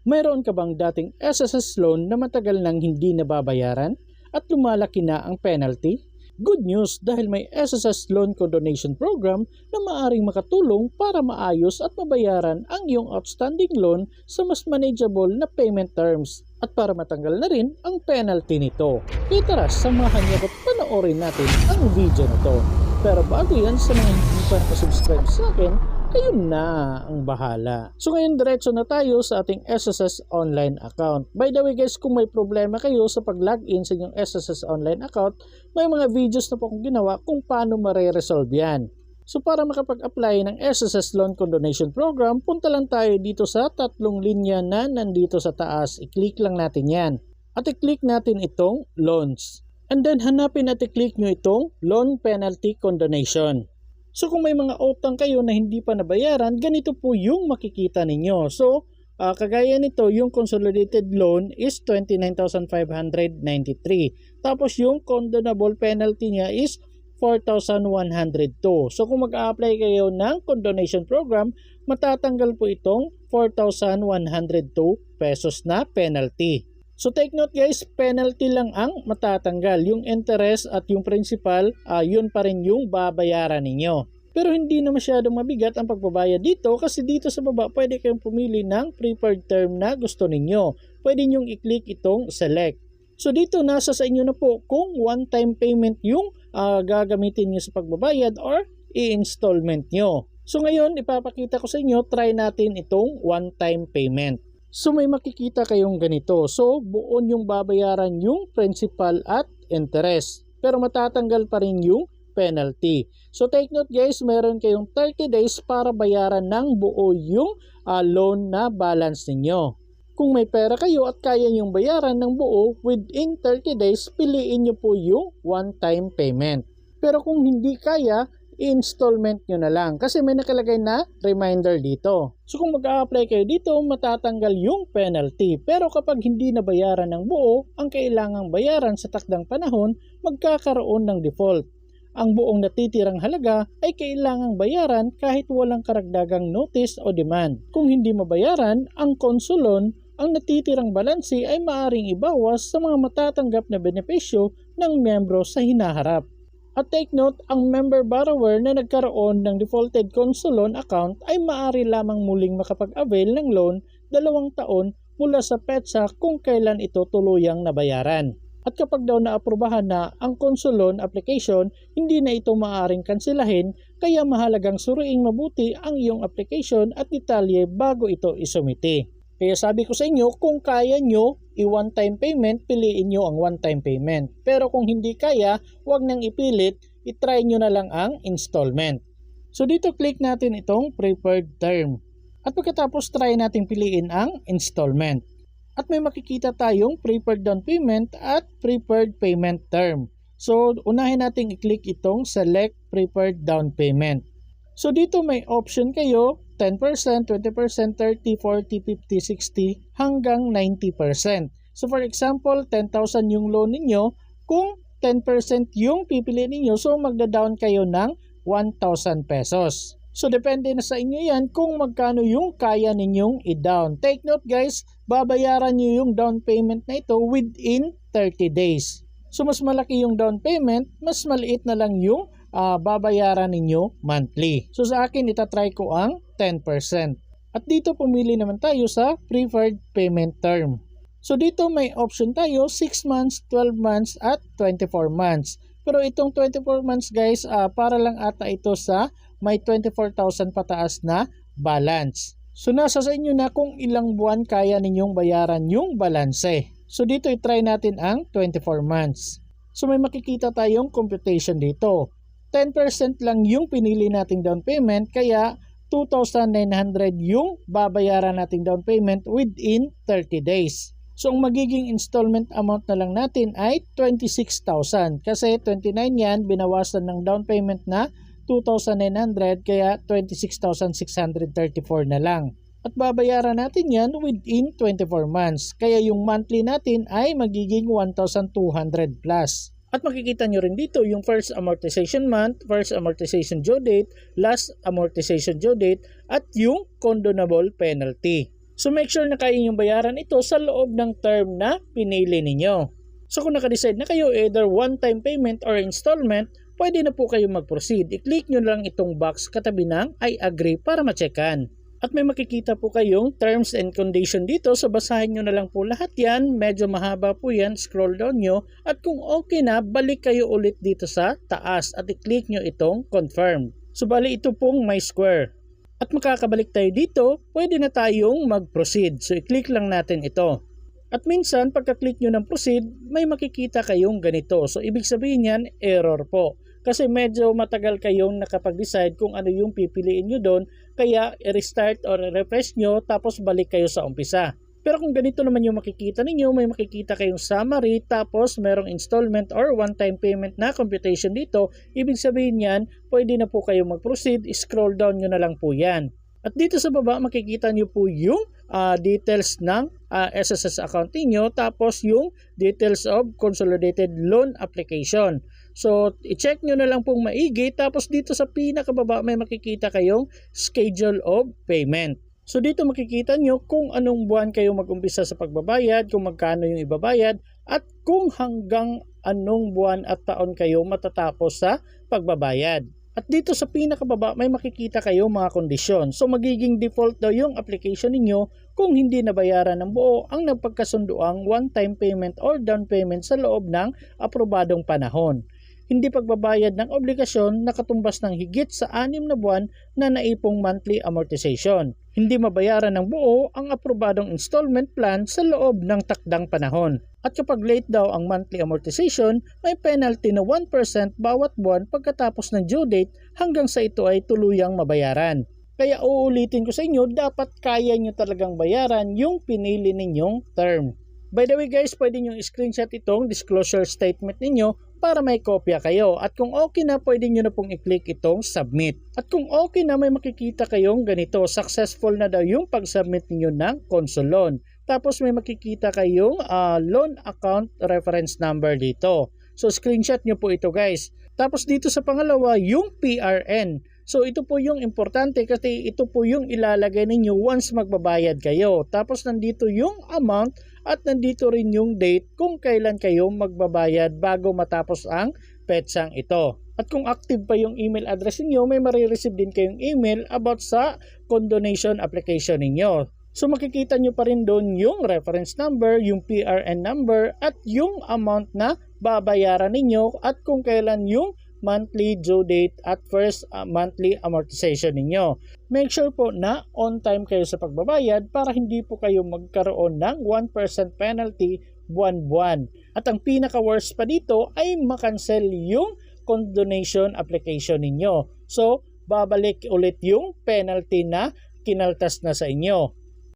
Mayroon ka bang dating SSS loan na matagal nang hindi nababayaran at lumalaki na ang penalty? Good news dahil may SSS Loan Condonation Program na maaaring makatulong para maayos at mabayaran ang iyong outstanding loan sa mas manageable na payment terms at para matanggal na rin ang penalty nito. Kaya tara, samahan niyo at panoorin natin ang video na to. Pero bago yan, sa mga hindi pa nakasubscribe sa akin, kayo na ang bahala. So ngayon diretso na tayo sa ating SSS online account. By the way guys, kung may problema kayo sa pag-login sa inyong SSS online account, may mga videos na po akong ginawa kung paano mare-resolve yan. So para makapag-apply ng SSS Loan Condonation Program, punta lang tayo dito sa tatlong linya na nandito sa taas. I-click lang natin yan. At i-click natin itong Loans. And then hanapin at i-click nyo itong Loan Penalty Condonation. So kung may mga utang kayo na hindi pa nabayaran, ganito po yung makikita ninyo. So kagaya nito, yung consolidated loan is 29,593. Tapos yung condonable penalty niya is 4,102. So kung mag-a-apply kayo ng condonation program, matatanggal po itong 4,102 pesos na penalty. So take note guys, penalty lang ang matatanggal. Yung interest at yung principal, yun pa rin yung babayaran ninyo. Pero hindi na masyadong mabigat ang pagbabayad dito kasi dito sa baba pwede kayong pumili ng preferred term na gusto ninyo. Pwede nyong i-click itong select. So dito nasa sa inyo na po kung one-time payment yung gagamitin nyo sa pagbabayad or i-installment nyo. So ngayon ipapakita ko sa inyo, try natin itong one-time payment. So may makikita kayong ganito. So buon yung babayaran yung principal at interest. Pero matatanggal pa rin yung penalty. So take note guys, meron kayong 30 days para bayaran ng buo yung loan na balance ninyo. Kung may pera kayo at kaya nyong bayaran ng buo within 30 days, piliin nyo po yung one-time payment. Pero kung hindi kaya, i-installment nyo na lang kasi may nakalagay na reminder dito. So kung mag-a-apply kayo dito, matatanggal yung penalty. Pero kapag hindi nabayaran ng buo, ang kailangang bayaran sa takdang panahon, magkakaroon ng default. Ang buong natitirang halaga ay kailangang bayaran kahit walang karagdagang notice o demand. Kung hindi mabayaran ang konsulon, ang natitirang balanse ay maaaring ibawas sa mga matatanggap na benepisyo ng miyembro sa hinaharap. At take note, ang member borrower na nagkaroon ng defaulted consul loan account ay maaari lamang muling makapag-avail ng loan 2 taon mula sa petsa kung kailan ito tuluyang nabayaran. At kapag daw naaprubahan na ang consul loan application, hindi na ito maaaring kansilahin, kaya mahalagang suriing mabuti ang iyong application at detalye bago ito isumite. Kaya sabi ko sa inyo, kung kaya nyo i-one-time payment, piliin nyo ang one-time payment. Pero kung hindi kaya, huwag nang ipilit, itry nyo na lang ang installment. So dito click natin itong preferred term. At pagkatapos try natin piliin ang installment. At may makikita tayong preferred down payment at preferred payment term. So unahin natin i-click itong select preferred down payment. So dito may option kayo 10%, 20%, 30%, 40%, 50%, 60% hanggang 90%. So for example, 10,000 yung loan ninyo, kung 10% yung pipiliin ninyo, so magda-down kayo ng 1,000 pesos. So depende na sa inyo yan kung magkano yung kaya ninyong i-down. Take note guys, babayaran nyo yung down payment na ito within 30 days. So mas malaki yung down payment, mas maliit na lang yung babayaran ninyo monthly. So sa akin, itatry ko ang 10%. At dito pumili naman tayo sa preferred payment term. So dito may option tayo 6 months, 12 months at 24 months. Pero itong 24 months guys, para lang ata ito sa may 24,000 pataas na balance. So nasa sa inyo na kung ilang buwan kaya ninyong bayaran yung balanse. So dito i-try natin ang 24 months. So may makikita tayong computation dito. 10% lang yung pinili nating down payment, kaya 2,900 yung babayaran nating down payment within 30 days. So ang magiging installment amount na lang natin ay 26,000 kasi 29 yan, binawasan ng down payment na 2,900 kaya 26,634 na lang. At babayaran natin yan within 24 months kaya yung monthly natin ay magiging 1,200 plus. At makikita nyo rin dito yung first amortization month, first amortization due date, last amortization due date, at yung condonable penalty. So make sure na kaya yung bayaran ito sa loob ng term na pinili ninyo. So kung nakadecide na kayo either one-time payment or installment, pwede na po kayo mag-proceed. I-click nyo lang itong box katabi ng I agree para ma-checkan. At may makikita po kayong terms and condition dito, so basahin nyo na lang po lahat yan. Medyo mahaba po yan, scroll down nyo. At kung okay na, balik kayo ulit dito sa taas at i-click nyo itong confirm. So bali ito pong my square. At makakabalik tayo dito, pwede na tayong mag-proceed. So i-click lang natin ito. At minsan pagka-click nyo ng proceed, may makikita kayong ganito. So ibig sabihin yan, error po. Kasi medyo matagal kayong nakapag-decide kung ano yung pipiliin nyo doon. Kaya i-restart or i-refresh nyo tapos balik kayo sa umpisa. Pero kung ganito naman yung makikita ninyo, may makikita kayong summary tapos merong installment or one-time payment na computation dito. Ibig sabihin yan, pwede na po kayo mag-proceed. Scroll down nyo na lang po yan. At dito sa baba makikita nyo po yung details ng SSS account niyo tapos yung details of consolidated loan application. So i-check nyo na lang pong maigi tapos dito sa pinakababa may makikita kayong schedule of payment. So dito makikita nyo kung anong buwan kayo mag-umpisa sa pagbabayad, kung magkano yung ibabayad at kung hanggang anong buwan at taon kayo matatapos sa pagbabayad. At dito sa pinakababa may makikita kayo mga kondisyon. So magiging default daw yung application ninyo kung hindi nabayaran ng buo ang napagkasunduang one-time payment or down payment sa loob ng aprobadong panahon. Hindi pagbabayad ng obligasyon na katumbas ng higit sa 6 na buwan na naipong monthly amortization. Hindi mabayaran ng buo ang aprobadong installment plan sa loob ng takdang panahon. At kapag late daw ang monthly amortization, may penalty na 1% bawat buwan pagkatapos ng due date hanggang sa ito ay tuluyang mabayaran. Kaya uulitin ko sa inyo, dapat kaya nyo talagang bayaran yung pinili ninyong term. By the way guys, pwede nyo screenshot itong disclosure statement ninyo para may kopya kayo. At kung okay na, pwede nyo na pong i-click itong submit. At kung okay na, may makikita kayong ganito. Successful na daw yung pag-submit ninyo ng console loan. Tapos may makikita kayong loan account reference number dito. So screenshot nyo po ito guys. Tapos dito sa pangalawa, yung PRN. So ito po yung importante kasi ito po yung ilalagay ninyo once magbabayad kayo. Tapos nandito yung amount at nandito rin yung date kung kailan kayo magbabayad bago matapos ang petsang ito. At kung active pa yung email address niyo, may marireceive din kayong email about sa condonation application ninyo. So makikita nyo pa rin doon yung reference number, yung PRN number at yung amount na babayaran ninyo at kung kailan yung monthly due date at first monthly amortization ninyo. Make sure po na on time kayo sa pagbabayad para hindi po kayo magkaroon ng 1% penalty buwan-buwan. At ang pinaka-worst pa dito ay makancel yung condonation application ninyo. So, babalik ulit yung penalty na kinaltas na sa inyo.